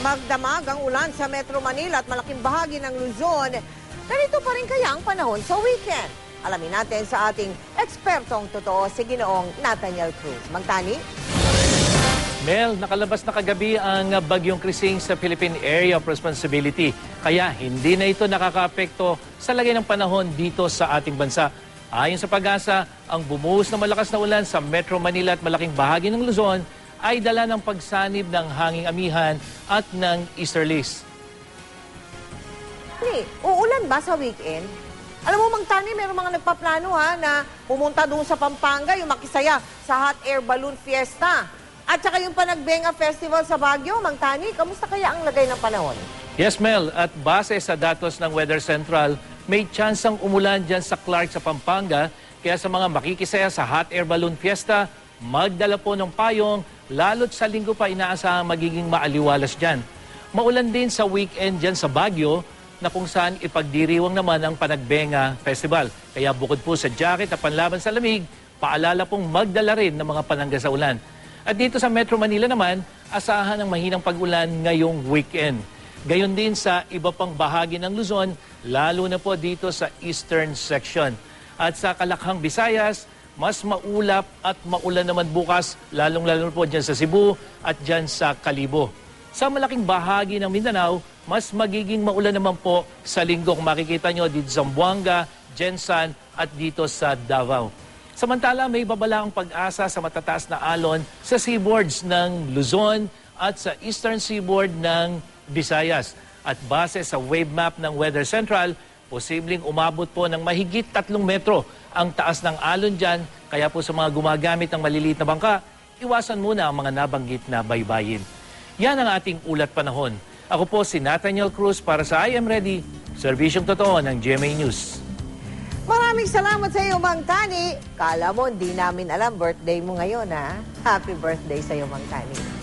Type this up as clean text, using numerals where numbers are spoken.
Magdamag ang ulan sa Metro Manila at malaking bahagi ng Luzon. Ganito pa rin kaya ang panahon sa weekend? Alamin natin sa ating ekspertong totoo si Ginoong Nathaniel Cruz. Magtani? Mel, nakalabas na kagabi ang bagyong Krising sa Philippine Area of Responsibility. Kaya hindi na ito nakakaapekto sa lagay ng panahon dito sa ating bansa. Ayon sa Pag-asa, ang bumuhos na malakas na ulan sa Metro Manila at malaking bahagi ng Luzon ay dala ng pagsanib ng hanging amihan at ng easterlies. Uulan ba sa weekend? Alam mo, Mang Tani, mayroong mga nagpaplano na pumunta doon sa Pampanga, yung makisaya sa Hot Air Balloon Fiesta. At saka yung Panagbenga Festival sa Baguio. Mang Tani, kamusta kaya ang lagay ng panahon? Yes, Mel. At base sa datos ng Weather Central, may tsansang umulan dyan sa Clark sa Pampanga. Kaya sa mga makikisaya sa Hot Air Balloon Fiesta, magdala po ng payong, lalo't sa linggo pa inaasahang magiging maaliwalas dyan. Maulan din sa weekend dyan sa Baguio, na kung saan ipagdiriwang naman ang Panagbenga Festival. Kaya bukod po sa jacket at panlaban sa lamig, paalala pong magdala rin ng mga panangga sa ulan. At dito sa Metro Manila naman, asahan ang mahinang pag-ulan ngayong weekend. Gayon din sa iba pang bahagi ng Luzon, lalo na po dito sa eastern section. At sa Kalakhang, Visayas, mas maulap at maulan naman bukas, lalong-lalo po dyan sa Cebu at dyan sa Kalibo. Sa malaking bahagi ng Mindanao, mas magiging maulan naman po sa linggo kung makikita nyo dito sa Zamboanga, Jensan at dito sa Davao. Samantala, may babalaang pag-asa sa matataas na alon sa seaboards ng Luzon at sa eastern seaboard ng Visayas. At base sa wave map ng Weather Central, posibleng umabot po ng mahigit 3 metro ang taas ng alon dyan. Kaya po sa mga gumagamit ng maliliit na bangka, iwasan muna ang mga nabanggit na baybayin. Yan ang ating ulat panahon. Ako po si Nathaniel Cruz para sa I Am Ready, serbisyong totoo ng GMA News. Maraming salamat sa iyo, Mang Tani. Kala mo, hindi namin alam birthday mo ngayon, ha? Happy birthday sa iyo, Mang Tani.